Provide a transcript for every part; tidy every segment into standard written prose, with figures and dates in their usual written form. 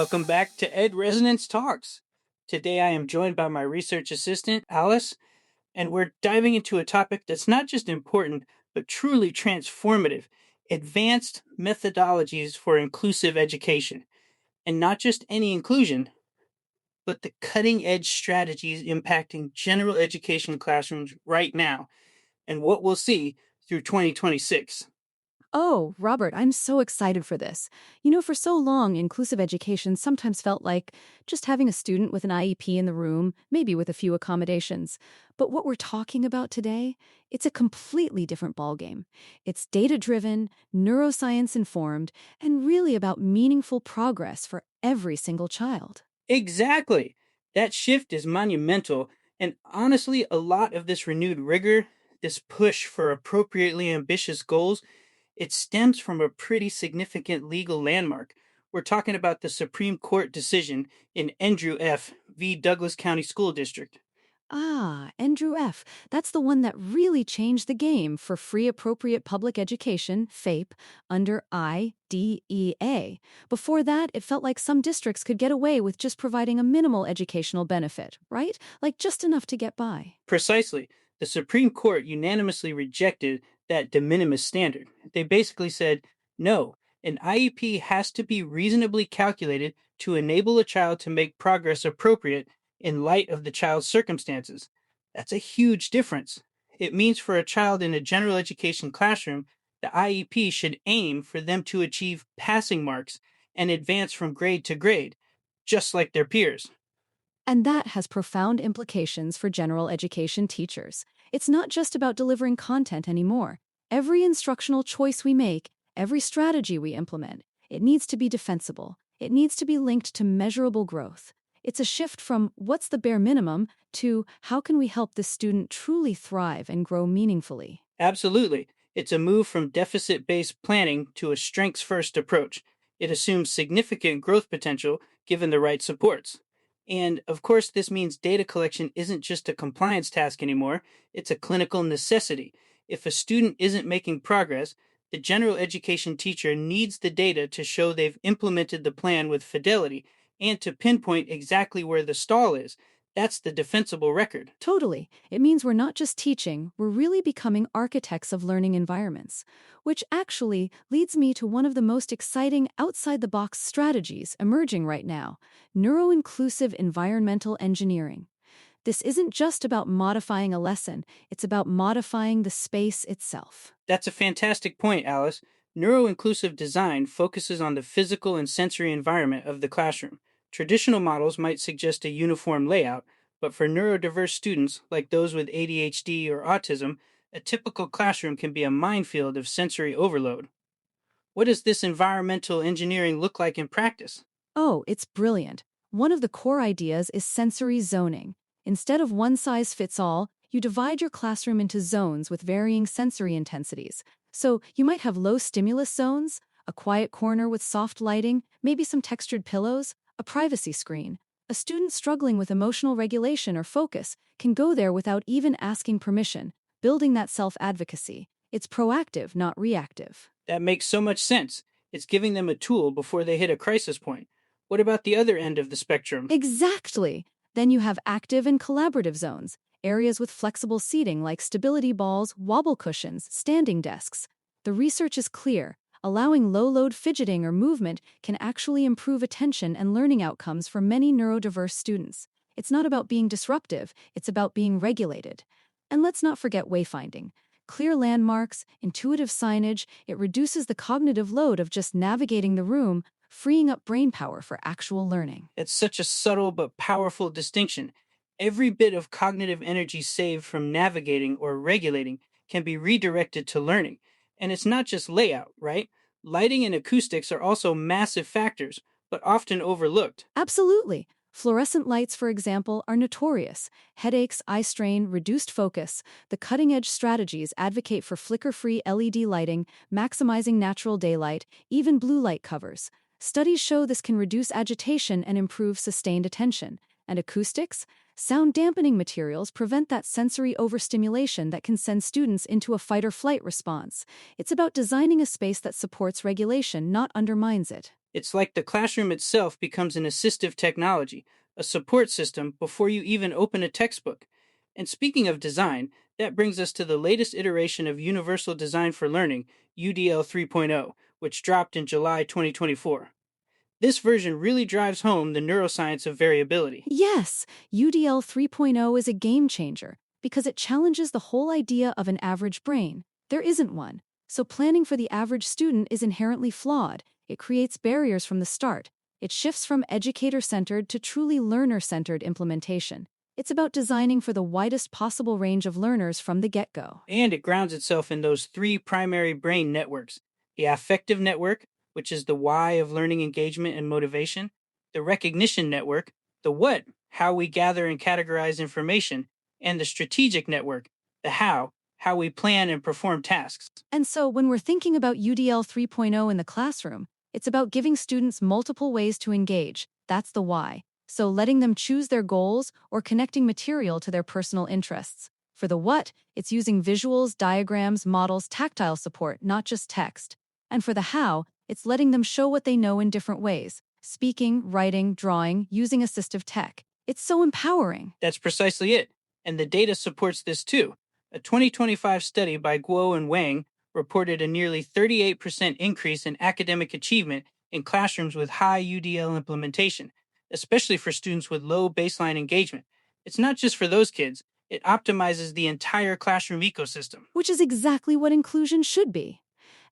Welcome back to Ed Resonance Talks. Today I am joined by my research assistant, Alice, and we're diving into a topic that's not just important, but truly transformative: advanced methodologies for inclusive education. And not just any inclusion, but the cutting edge strategies impacting general education classrooms right now and what we'll see through 2026. Oh, Robert, I'm so excited for this. For so long, inclusive education sometimes felt like just having a student with an IEP in the room, maybe with a few accommodations. But what we're talking about today, it's a completely different ballgame. It's data-driven, neuroscience-informed, and really about meaningful progress for every single child. Exactly. That shift is monumental, and honestly, a lot of this renewed rigor, this push for appropriately ambitious goals, it stems from a pretty significant legal landmark. We're talking about the Supreme Court decision in Endrew F v. Douglas County School District. Ah, Endrew F. That's the one that really changed the game for free appropriate public education, FAPE, under IDEA. Before that, it felt like some districts could get away with just providing a minimal educational benefit, right? Like just enough to get by. Precisely. The Supreme Court unanimously rejected that de minimis standard. They basically said, no, an IEP has to be reasonably calculated to enable a child to make progress appropriate in light of the child's circumstances. That's a huge difference. It means for a child in a general education classroom, the IEP should aim for them to achieve passing marks and advance from grade to grade, just like their peers. And that has profound implications for general education teachers. It's not just about delivering content anymore. Every instructional choice we make, every strategy we implement, it needs to be defensible. It needs to be linked to measurable growth. It's a shift from what's the bare minimum to how can we help this student truly thrive and grow meaningfully. Absolutely. It's a move from deficit based planning to a strengths first approach. It assumes significant growth potential given the right supports. And of course, this means data collection isn't just a compliance task anymore, it's a clinical necessity. If a student isn't making progress, the general education teacher needs the data to show they've implemented the plan with fidelity and to pinpoint exactly where the stall is. That's the defensible record. Totally. It means we're not just teaching, we're really becoming architects of learning environments, which actually leads me to one of the most exciting outside the box strategies emerging right now: neuro-inclusive environmental engineering. This isn't just about modifying a lesson, it's about modifying the space itself. That's a fantastic point, Alice. Neuro-inclusive design focuses on the physical and sensory environment of the classroom. Traditional models might suggest a uniform layout, but for neurodiverse students, like those with ADHD or autism, a typical classroom can be a minefield of sensory overload. What does this environmental engineering look like in practice? Oh, it's brilliant. One of the core ideas is sensory zoning. Instead of one size fits all, you divide your classroom into zones with varying sensory intensities. So you might have low stimulus zones, a quiet corner with soft lighting, maybe some textured pillows, a privacy screen. A student struggling with emotional regulation or focus can go there without even asking permission, building that self-advocacy. It's proactive, not reactive. That makes so much sense. It's giving them a tool before they hit a crisis point. What about the other end of the spectrum? Exactly. Then you have active and collaborative zones, areas with flexible seating like stability balls, wobble cushions, standing desks. The research is clear. Allowing low-load fidgeting or movement can actually improve attention and learning outcomes for many neurodiverse students. It's not about being disruptive, it's about being regulated. And let's not forget wayfinding. Clear landmarks, intuitive signage, it reduces the cognitive load of just navigating the room, freeing up brain power for actual learning. It's such a subtle but powerful distinction. Every bit of cognitive energy saved from navigating or regulating can be redirected to learning. And it's not just layout, right? Lighting and acoustics are also massive factors, but often overlooked. Absolutely. Fluorescent lights, for example, are notorious. Headaches, eye strain, reduced focus. The cutting-edge strategies advocate for flicker-free LED lighting, maximizing natural daylight, even blue light covers. Studies show this can reduce agitation and improve sustained attention. And acoustics? Sound-dampening materials prevent that sensory overstimulation that can send students into a fight-or-flight response. It's about designing a space that supports regulation, not undermines it. It's like the classroom itself becomes an assistive technology, a support system before you even open a textbook. And speaking of design, that brings us to the latest iteration of Universal Design for Learning, UDL 3.0, which dropped in July 2024. This version really drives home the neuroscience of variability. Yes, UDL 3.0 is a game changer because it challenges the whole idea of an average brain. There isn't one. So planning for the average student is inherently flawed. It creates barriers from the start. It shifts from educator-centered to truly learner-centered implementation. It's about designing for the widest possible range of learners from the get-go. And it grounds itself in those three primary brain networks: the affective network, which is the why of learning engagement and motivation; the recognition network, the what, how we gather and categorize information; and the strategic network, the how we plan and perform tasks. And so, when we're thinking about UDL 3.0 in the classroom, it's about giving students multiple ways to engage. That's the why. So, letting them choose their goals or connecting material to their personal interests. For the what, it's using visuals, diagrams, models, tactile support, not just text. And for the how, it's letting them show what they know in different ways: speaking, writing, drawing, using assistive tech. It's so empowering. That's precisely it. And the data supports this too. A 2025 study by Guo and Wang reported a nearly 38% increase in academic achievement in classrooms with high UDL implementation, especially for students with low baseline engagement. It's not just for those kids, it optimizes the entire classroom ecosystem. Which is exactly what inclusion should be.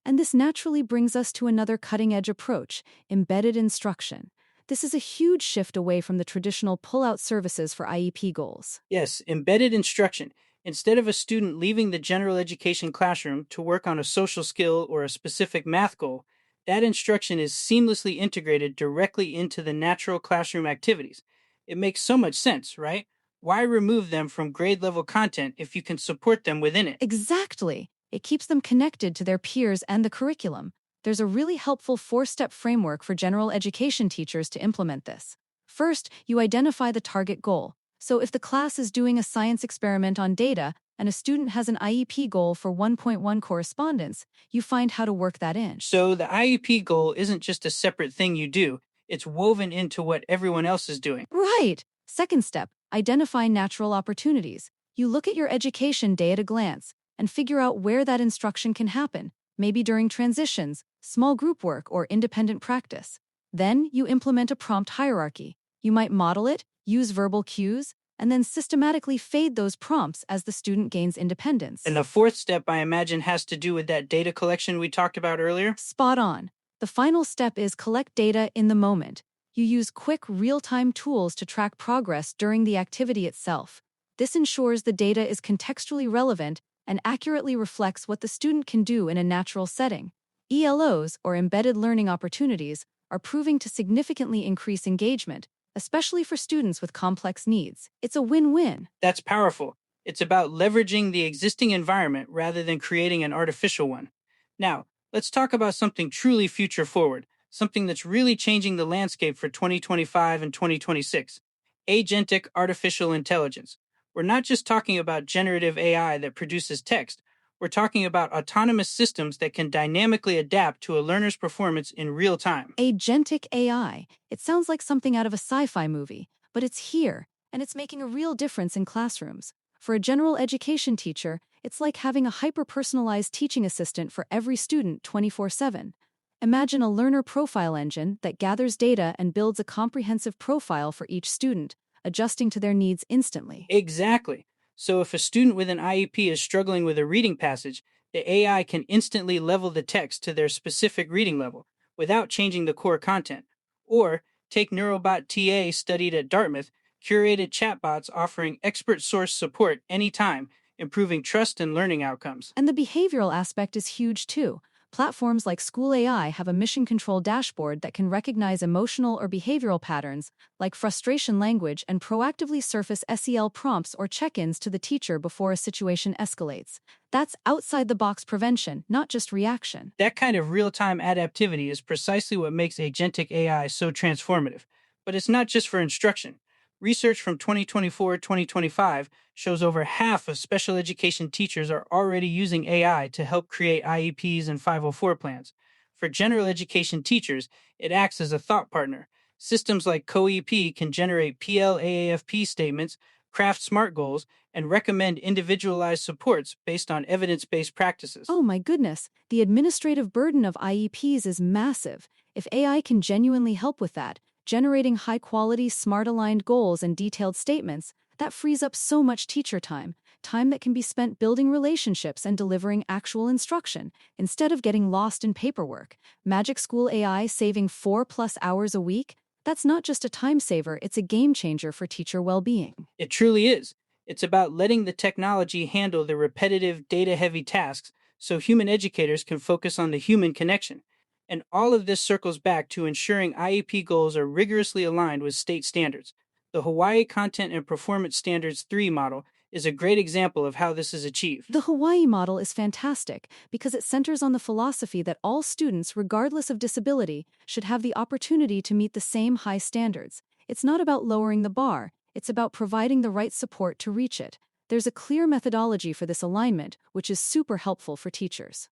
And this naturally brings us to another cutting-edge approach: embedded instruction. This is a huge shift away from the traditional pull-out services for IEP goals. Yes, embedded instruction. Instead of a student leaving the general education classroom to work on a social skill or a specific math goal, that instruction is seamlessly integrated directly into the natural classroom activities. It makes so much sense, right? Why remove them from grade level content if you can support them within it? Exactly. It keeps them connected to their peers and the curriculum. There's a really helpful four-step framework for general education teachers to implement this. First, you identify the target goal. So if the class is doing a science experiment on data and a student has an IEP goal for 1.1 correspondence, you find how to work that in. So the IEP goal isn't just a separate thing you do, it's woven into what everyone else is doing. Right. Second step, identify natural opportunities. You look at your education day at a glance and figure out where that instruction can happen, maybe during transitions, small group work, or independent practice. Then you implement a prompt hierarchy. You might model it, use verbal cues, and then systematically fade those prompts as the student gains independence. And the fourth step, I imagine, has to do with that data collection we talked about earlier. Spot on. The final step is collect data in the moment. You use quick, real-time tools to track progress during the activity itself. This ensures the data is contextually relevant and accurately reflects what the student can do in a natural setting. ELOs, or embedded learning opportunities, are proving to significantly increase engagement, especially for students with complex needs. It's a win-win. That's powerful. It's about leveraging the existing environment rather than creating an artificial one. Now, let's talk about something truly future forward, something that's really changing the landscape for 2025 and 2026: agentic artificial intelligence. We're not just talking about generative AI that produces text. We're talking about autonomous systems that can dynamically adapt to a learner's performance in real time. Agentic AI. It sounds like something out of a sci-fi movie, but it's here, and it's making a real difference in classrooms. For a general education teacher, it's like having a hyper-personalized teaching assistant for every student 24/7. Imagine a learner profile engine that gathers data and builds a comprehensive profile for each student, adjusting to their needs instantly. Exactly. So if a student with an IEP is struggling with a reading passage, the AI can instantly level the text to their specific reading level without changing the core content. Or take Neurobot TA studied at Dartmouth, curated chatbots offering expert source support anytime, improving trust and learning outcomes. And the behavioral aspect is huge too. Platforms like School AI have a mission control dashboard that can recognize emotional or behavioral patterns, like frustration language, and proactively surface SEL prompts or check-ins to the teacher before a situation escalates. That's outside-the-box prevention, not just reaction. That kind of real time adaptivity is precisely what makes agentic AI so transformative. But it's not just for instruction. Research from 2024-2025 shows over half of special education teachers are already using AI to help create IEPs and 504 plans. For general education teachers, it acts as a thought partner. Systems like CoEP can generate PLAAFP statements, craft SMART goals, and recommend individualized supports based on evidence based practices. Oh my goodness, the administrative burden of IEPs is massive. If AI can genuinely help with that, generating high-quality, smart-aligned goals and detailed statements, that frees up so much teacher time, time that can be spent building relationships and delivering actual instruction, instead of getting lost in paperwork. Magic School AI saving 4+ hours a week? That's not just a time saver, it's a game changer for teacher well-being. It truly is. It's about letting the technology handle the repetitive, data heavy tasks so human educators can focus on the human connection. And all of this circles back to ensuring IEP goals are rigorously aligned with state standards. The Hawaii Content and Performance Standards 3 model is a great example of how this is achieved. The Hawaii model is fantastic because it centers on the philosophy that all students, regardless of disability, should have the opportunity to meet the same high standards. It's not about lowering the bar, it's about providing the right support to reach it. There's a clear methodology for this alignment, which is super helpful for teachers.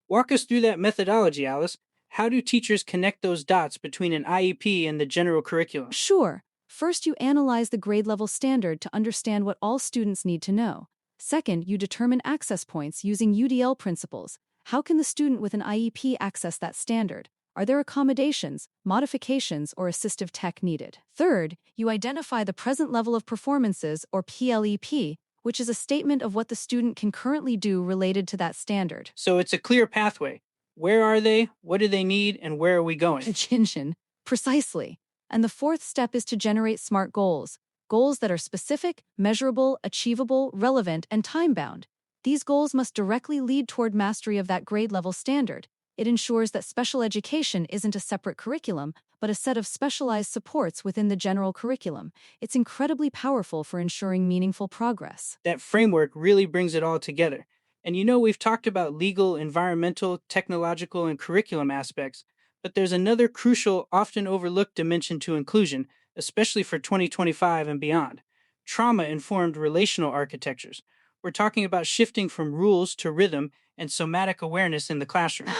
Walk us through that methodology, Alice. How do teachers connect those dots between an IEP and the general curriculum? Sure. First, you analyze the grade level standard to understand what all students need to know. Second, you determine access points using UDL principles. How can the student with an IEP access that standard? Are there accommodations, modifications, or assistive tech needed? Third, you identify the present level of performances, or PLEP, which is a statement of what the student can currently do related to that standard. So it's a clear pathway. Where are they? What do they need? And where are we going? Jinshin. Precisely. And the fourth step is to generate SMART goals. Goals that are specific, measurable, achievable, relevant, and time-bound. These goals must directly lead toward mastery of that grade-level standard. It ensures that special education isn't a separate curriculum, but a set of specialized supports within the general curriculum. It's incredibly powerful for ensuring meaningful progress. That framework really brings it all together. And we've talked about legal, environmental, technological, and curriculum aspects, but there's another crucial, often overlooked dimension to inclusion, especially for 2025 and beyond: trauma informed relational architectures. We're talking about shifting from rules to rhythm and somatic awareness in the classroom.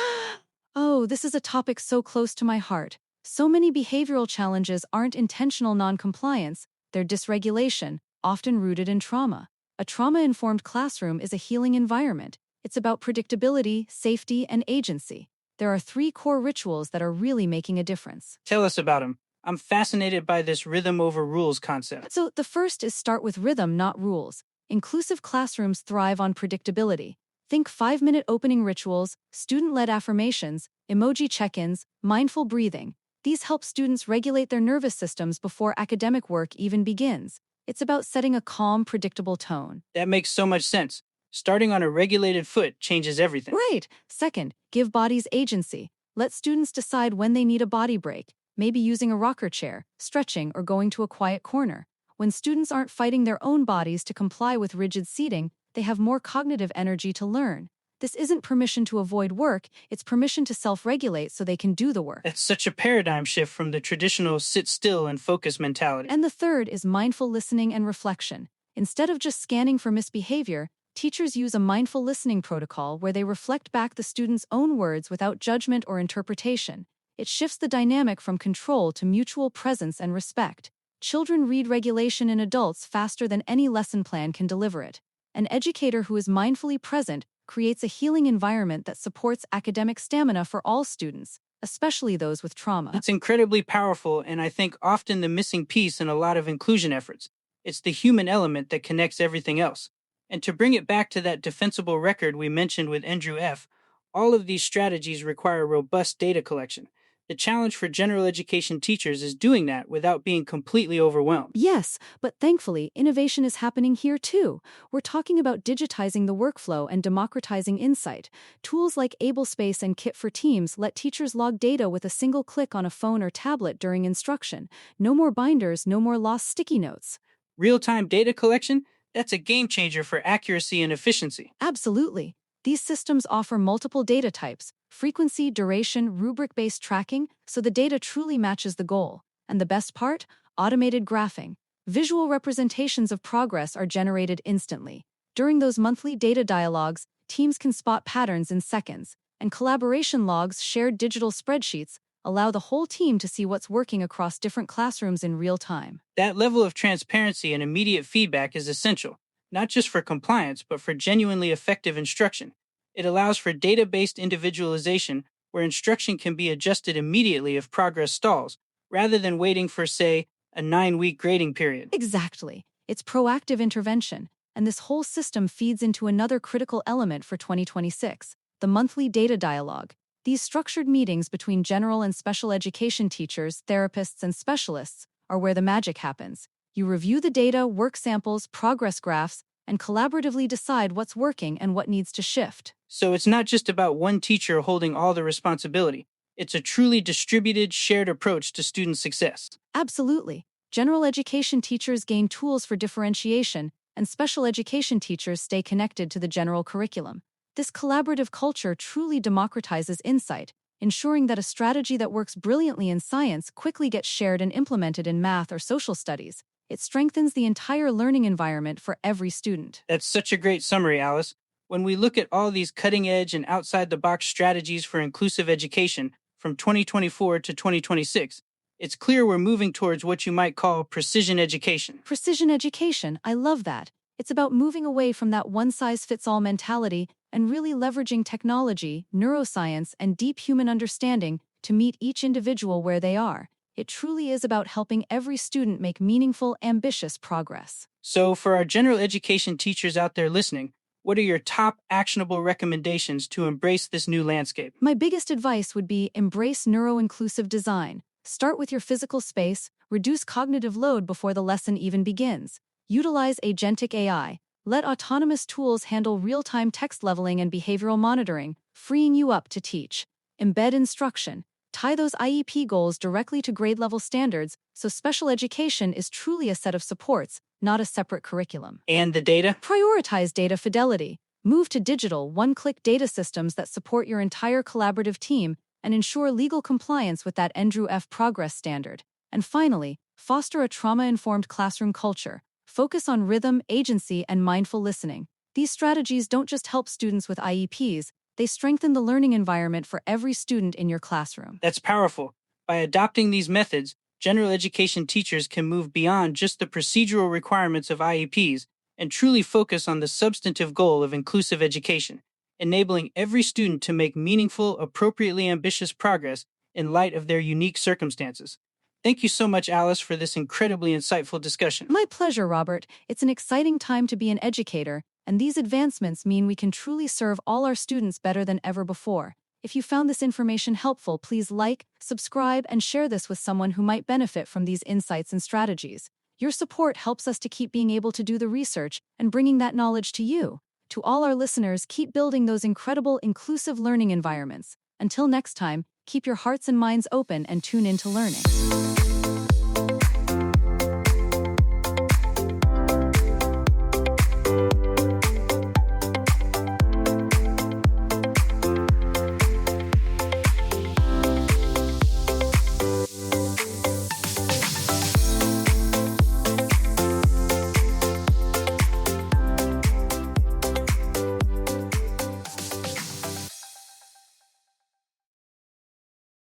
Oh, this is a topic so close to my heart. So many behavioral challenges aren't intentional noncompliance, they're dysregulation, often rooted in trauma. A trauma-informed classroom is a healing environment. It's about predictability, safety, and agency. There are 3 core rituals that are really making a difference. Tell us about them. I'm fascinated by this rhythm over rules concept. So the first is start with rhythm, not rules. Inclusive classrooms thrive on predictability. Think 5-minute opening rituals, student-led affirmations, emoji check-ins, mindful breathing. These help students regulate their nervous systems before academic work even begins. It's about setting a calm, predictable tone. That makes so much sense. Starting on a regulated foot changes everything. Right. Second, give bodies agency. Let students decide when they need a body break, maybe using a rocker chair, stretching, or going to a quiet corner. When students aren't fighting their own bodies to comply with rigid seating, they have more cognitive energy to learn. This isn't permission to avoid work, it's permission to self-regulate so they can do the work. That's such a paradigm shift from the traditional sit still and focus mentality. And the third is mindful listening and reflection. Instead of just scanning for misbehavior, teachers use a mindful listening protocol where they reflect back the student's own words without judgment or interpretation. It shifts the dynamic from control to mutual presence and respect. Children read regulation in adults faster than any lesson plan can deliver it. An educator who is mindfully present creates a healing environment that supports academic stamina for all students, especially those with trauma. It's incredibly powerful, and I think often the missing piece in a lot of inclusion efforts. It's the human element that connects everything else. And to bring it back to that defensible record we mentioned with Endrew F, all of these strategies require robust data collection. The challenge for general education teachers is doing that without being completely overwhelmed. Yes, but thankfully, innovation is happening here too. We're talking about digitizing the workflow and democratizing insight. Tools like AbleSpace and Kit for Teams let teachers log data with a single click on a phone or tablet during instruction. No more binders, no more lost sticky notes. Real-time data collection? That's a game changer for accuracy and efficiency. Absolutely. These systems offer multiple data types, frequency, duration, rubric-based tracking, so the data truly matches the goal. And the best part? Automated graphing. Visual representations of progress are generated instantly. During those monthly data dialogues, teams can spot patterns in seconds. and collaboration logs, shared digital spreadsheets, allow the whole team to see what's working across different classrooms in real time. That level of transparency and immediate feedback is essential, not just for compliance, but for genuinely effective instruction. It allows for data based individualization where instruction can be adjusted immediately if progress stalls, rather than waiting for, say, a 9-week grading period. Exactly. It's proactive intervention, and this whole system feeds into another critical element for 2026, the monthly data dialogue. These structured meetings between general and special education teachers, therapists, and specialists are where the magic happens. You review the data, work samples, progress graphs, and collaboratively decide what's working and what needs to shift. So it's not just about one teacher holding all the responsibility. It's a truly distributed, shared approach to student success. Absolutely. General education teachers gain tools for differentiation, and special education teachers stay connected to the general curriculum. This collaborative culture truly democratizes insight, ensuring that a strategy that works brilliantly in science quickly gets shared and implemented in math or social studies. It strengthens the entire learning environment for every student. That's such a great summary, Alice. When we look at all these cutting edge and outside the box strategies for inclusive education from 2024 to 2026, it's clear we're moving towards what you might call precision education. Precision education, I love that. It's about moving away from that one-size-fits-all mentality and really leveraging technology, neuroscience, and deep human understanding to meet each individual where they are. It truly is about helping every student make meaningful, ambitious progress. So, for our general education teachers out there listening, what are your top actionable recommendations to embrace this new landscape? My biggest advice would be embrace neuro-inclusive design. Start with your physical space, reduce cognitive load before the lesson even begins. Utilize Agentic AI. Let autonomous tools handle real-time text leveling and behavioral monitoring, freeing you up to teach. Embed instruction. Tie those IEP goals directly to grade-level standards so special education is truly a set of supports, not a separate curriculum. And the data? Prioritize data fidelity. Move to digital, one-click data systems that support your entire collaborative team and ensure legal compliance with that Endrew F progress standard. And finally, foster a trauma-informed classroom culture. Focus on rhythm, agency, and mindful listening. These strategies don't just help students with IEPs, they strengthen the learning environment for every student in your classroom. That's powerful. By adopting these methods, general education teachers can move beyond just the procedural requirements of IEPs and truly focus on the substantive goal of inclusive education, enabling every student to make meaningful, appropriately ambitious progress in light of their unique circumstances. Thank you so much, Alice, for this incredibly insightful discussion. My pleasure, Robert. It's an exciting time to be an educator, and these advancements mean we can truly serve all our students better than ever before. If you found this information helpful, please like, subscribe, and share this with someone who might benefit from these insights and strategies. Your support helps us to keep being able to do the research and bringing that knowledge to you. To all our listeners, keep building those incredible, inclusive learning environments. Until next time, keep your hearts and minds open and tune into learning.